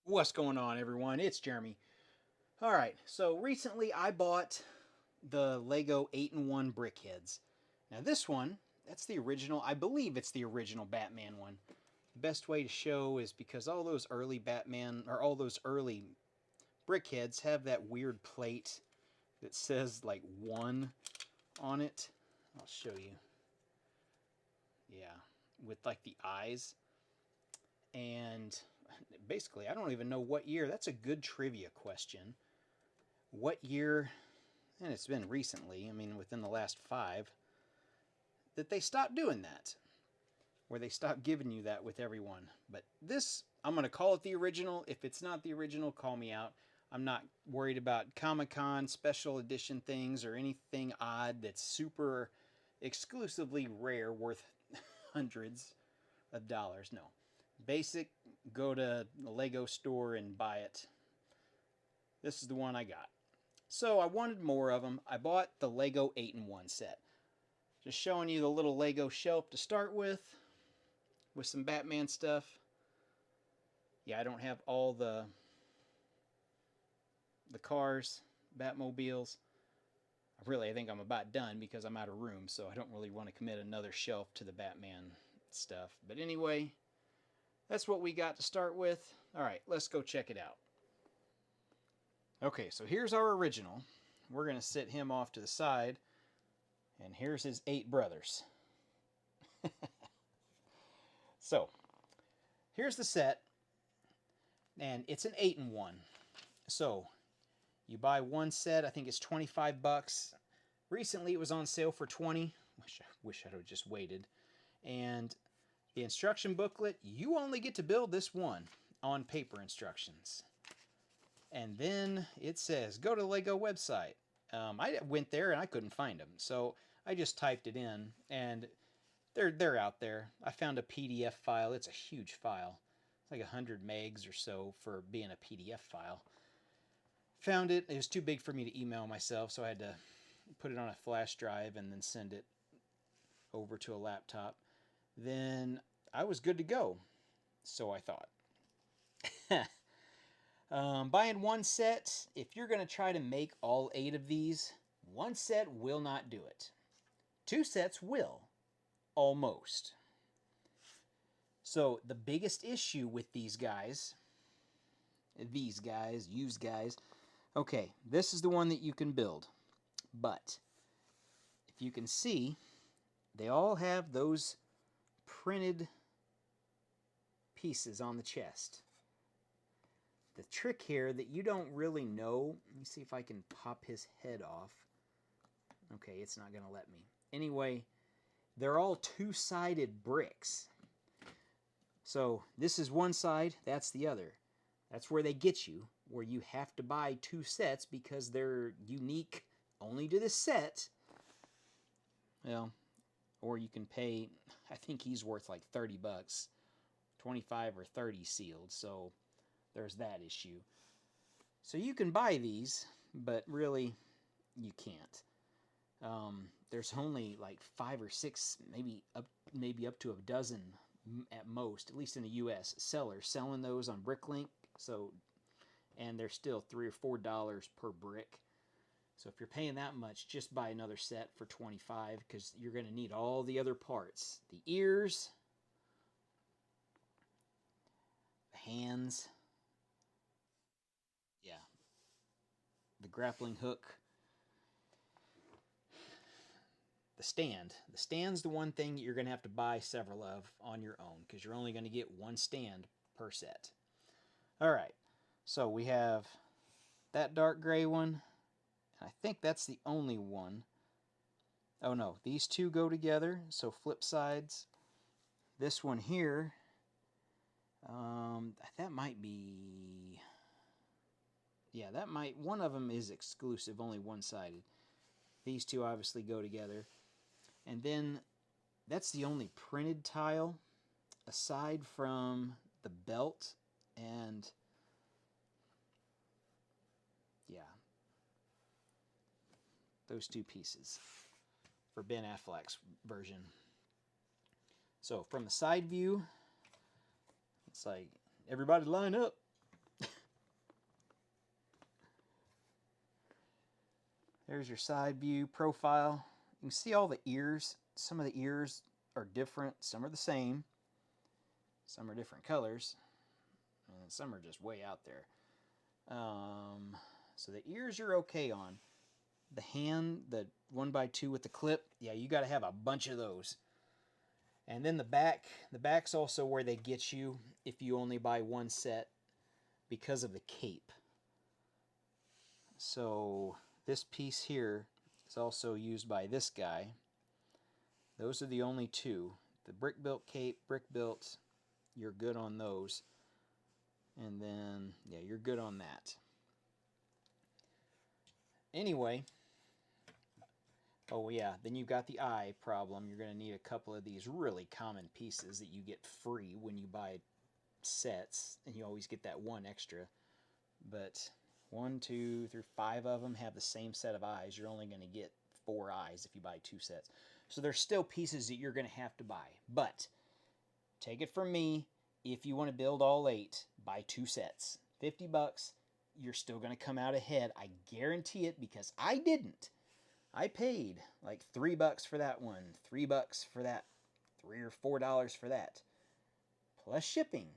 What's going on, everyone? It's Jeremy. All right, so recently I bought the Lego 8-in-1 Brickheadz. Now, this one, that's the original. I believe it's the original Batman one. The best way to show is because all those early Batman, or all those early Brickheadz have that weird plate that says like 1 on it. I'll show you. Yeah, with like the eyes. And basically, I don't even know what year. That's a good trivia question. What year, and it's been recently, I mean, within the last 5, that they stopped doing that, where they stopped giving you that with everyone. But this, I'm going to call it the original. If it's not the original, call me out. I'm not worried about Comic Con special edition things or anything odd that's super exclusively rare, worth hundreds of dollars. No. Basic, go to the Lego store and buy it. This is the one I got. So I wanted more of them. I bought the Lego 8-in-1 set. Just showing you the little Lego shelf to start with some Batman stuff. Yeah, I don't have all the cars, Batmobiles. I think I'm about done because I'm out of room, so I don't really want to commit another shelf to the Batman stuff. But anyway, that's what we got to start with. All right, let's go check it out. Okay, so here's our original. We're going to sit him off to the side. And here's his 8 brothers. So, here's the set. And it's an 8-in-1. So, you buy one set, I think it's 25 bucks. Recently it was on sale for 20. Wish I'd have just waited. And the instruction booklet, you only get to build this one on paper instructions. And then it says, go to the Lego website. I went there and I couldn't find them. So I just typed it in and they're out there. I found a PDF file. It's a huge file. It's like 100 megs or so for being a PDF file. Found it. It was too big for me to email myself, so I had to put it on a flash drive and then send it over to a laptop. Then I was good to go. So I thought. Buying one set, if you're going to try to make all 8 of these, one set will not do it. 2 sets will. Almost. So the biggest issue with these guys, used guys, okay, this is the one that you can build. But if you can see, they all have those printed pieces on the chest. The trick here that you don't really know, let me see if I can pop his head off. Okay, it's not going to let me. Anyway, they're all 2-sided bricks. So this is one side, that's the other. That's where they get you, where you have to buy 2 sets because they're unique only to this set. Well, or you can pay, I think he's worth like 30 bucks, 25 or 30 sealed, so there's that issue. So you can buy these, but really you can't. There's only like 5 or 6, maybe up to a dozen at most, at least in the U.S. sellers selling those on Bricklink. So, and they're still $3 or $4 per brick. So if you're paying that much, just buy another set for 25 because you're going to need all the other parts: the ears, the hands, yeah, the grappling hook. The stand. The stand's the one thing you're going to have to buy several of on your own because you're only going to get one stand per set. All right, so we have that dark gray one. I think that's the only one. Oh no, these two go together, so flip sides. This one here, that might be, yeah, that might, one of them is exclusive, only one-sided. These two obviously go together. And then that's the only printed tile aside from the belt and, yeah, those 2 pieces for Ben Affleck's version. So from the side view, it's like, everybody line up. There's your side view profile. You can see all the ears. Some of the ears are different. Some are the same. Some are different colors. And some are just way out there. So the ears you're okay on. The hand, the 1x2 with the clip, yeah, you got to have a bunch of those. And then the back's also where they get you if you only buy one set because of the cape. So this piece here is also used by this guy. Those are the only two. The brick built cape, brick built, you're good on those. And then, yeah, you're good on that. Anyway, oh yeah, then you've got the eye problem. You're going to need a couple of these really common pieces that you get free when you buy sets, and you always get that one extra. But 1, 2, 3, 5 of them have the same set of eyes. You're only going to get 4 eyes if you buy 2 sets. So there's still pieces that you're going to have to buy. But take it from me, if you want to build all 8, buy 2 sets. $50, you're still going to come out ahead. I guarantee it, because I didn't. I paid like $3 for that one, $3 for that, $3 or $4 for that, plus shipping.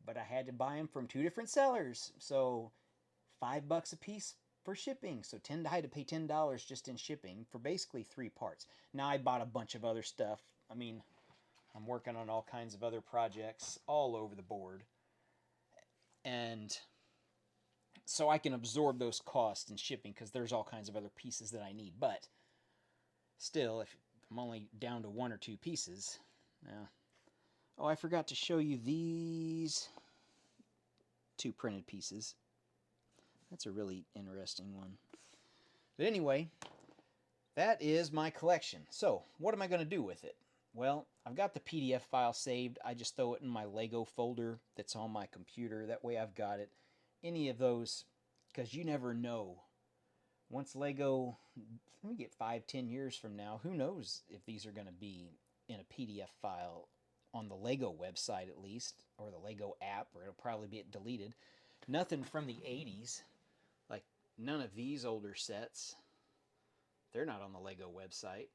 But I had to buy them from 2 different sellers, so $5 a piece for shipping. So I had to pay $10 just in shipping for basically 3 parts. Now I bought a bunch of other stuff. I mean, I'm working on all kinds of other projects all over the board, and so I can absorb those costs in shipping because there's all kinds of other pieces that I need. But still, if I'm only down to 1 or 2 pieces, oh, I forgot to show you these 2 printed pieces. That's a really interesting one. But anyway, that is my collection. So what am I going to do with it? Well, I've got the PDF file saved. I just throw it in my Lego folder that's on my computer. That way I've got it. Any of those, because you never know. Once Lego, let me get 5-10 years from now, who knows if these are going to be in a PDF file on the Lego website at least, or the Lego app, or it'll probably be deleted. Nothing from the 80s, like none of these older sets. They're not on the Lego website.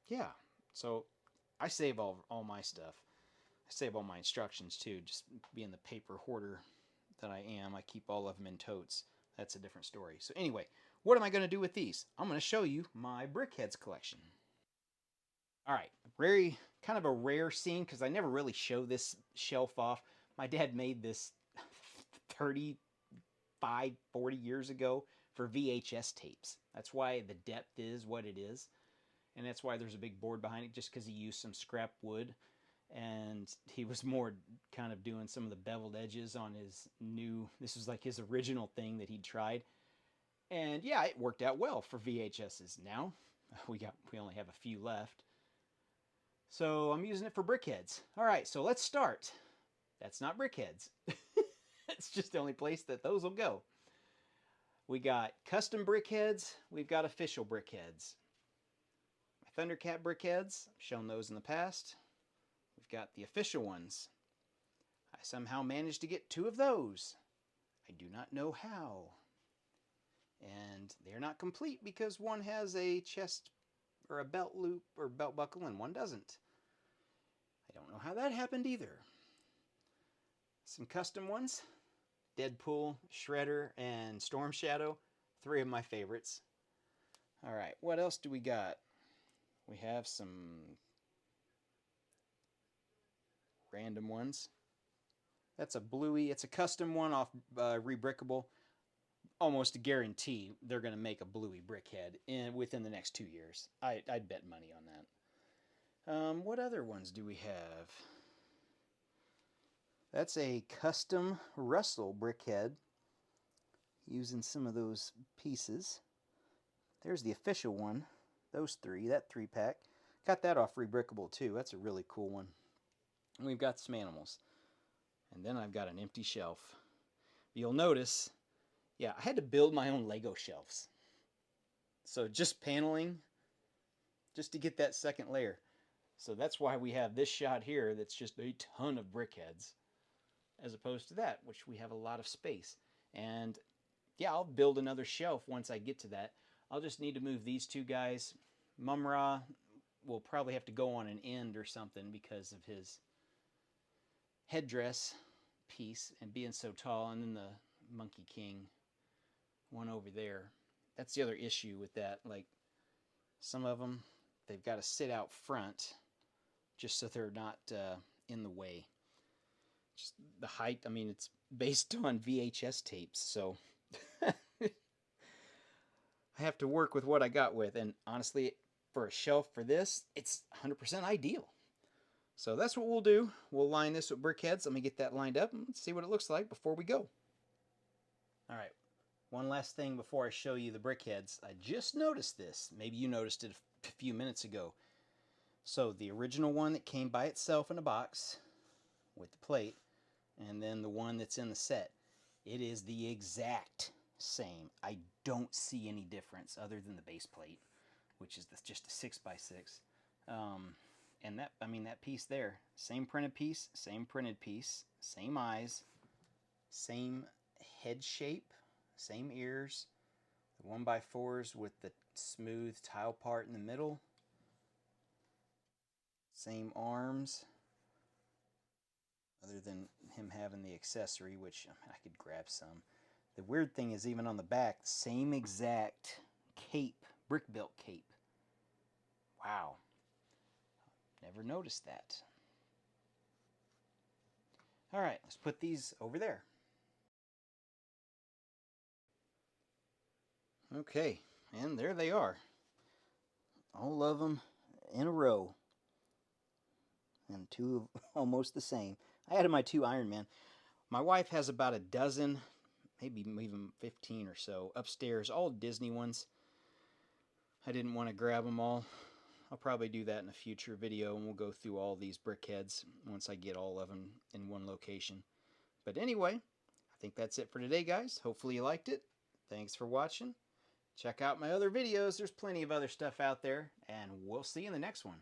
Yeah, so I save all my stuff. I save all my instructions too, just being the paper hoarder that I am. I keep all of them in totes. That's a different story. So anyway, what am I going to do with these? I'm going to show you my Brickheadz collection. All right, very kind of a rare scene because I never really show this shelf off. My dad made this 35, 40 years ago for VHS tapes. That's why the depth is what it is. And that's why there's a big board behind it, just because he used some scrap wood. And he was more kind of doing some of the beveled edges on his new, this was like his original thing that he'd tried. And yeah, it worked out well for VHSs. Now, we only have a few left. So I'm using it for Brickheadz. All right, so let's start. That's not Brickheadz. It's just the only place that those will go. We got custom Brickheadz. We've got official Brickheadz. My Thundercat Brickheadz, I've shown those in the past. We've got the official ones. I somehow managed to get 2 of those. I do not know how. And they're not complete because one has a chest or a belt loop or belt buckle and one doesn't. I don't know how that happened either. Some custom ones. Deadpool, Shredder, and Storm Shadow. 3 of my favorites. Alright, what else do we got? We have some random ones. That's a Bluey. It's a custom one off reBrickable. Almost a guarantee they're going to make a Bluey Brickhead within the next 2 years. I'd bet money on that. What other ones do we have? That's a custom Russell Brickhead using some of those pieces. There's the official one. Those 3, that 3-pack. Got that off reBrickable too. That's a really cool one. And we've got some animals. And then I've got an empty shelf. You'll notice, yeah, I had to build my own Lego shelves. So just paneling, just to get that second layer. So that's why we have this shot here that's just a ton of Brickheadz, as opposed to that, which we have a lot of space. And yeah, I'll build another shelf once I get to that. I'll just need to move these two guys. Mumra will probably have to go on an end or something because of his headdress piece and being so tall. And then the Monkey King one over there. That's the other issue with that. Like, some of them, they've got to sit out front just so they're not in the way. Just the height, I mean, it's based on VHS tapes, so I have to work with what I got with. And honestly, for a shelf for this, it's 100% ideal. So that's what we'll do. We'll line this with Brickheadz. Let me get that lined up and see what it looks like before we go. All right, one last thing before I show you the Brickheadz. I just noticed this. Maybe you noticed it a few minutes ago. So the original one that came by itself in a box with the plate, and then the one that's in the set, it is the exact same. I don't see any difference other than the base plate, which is just a 6x6. And that, I mean, that piece there, same printed piece, same eyes, same head shape, same ears, the 1x4s with the smooth tile part in the middle, same arms, other than him having the accessory, which I could grab some. The weird thing is, even on the back, same exact cape, brick built cape. Wow. Never noticed that. All right, let's put these over there. Okay, and there they are. All of them in a row. And two almost the same. I added my two Iron Man. My wife has about a dozen, maybe even 15 or so, upstairs, all Disney ones. I didn't want to grab them all. I'll probably do that in a future video, and we'll go through all these Brickheadz once I get all of them in one location. But anyway, I think that's it for today, guys. Hopefully you liked it. Thanks for watching. Check out my other videos. There's plenty of other stuff out there, and we'll see you in the next one.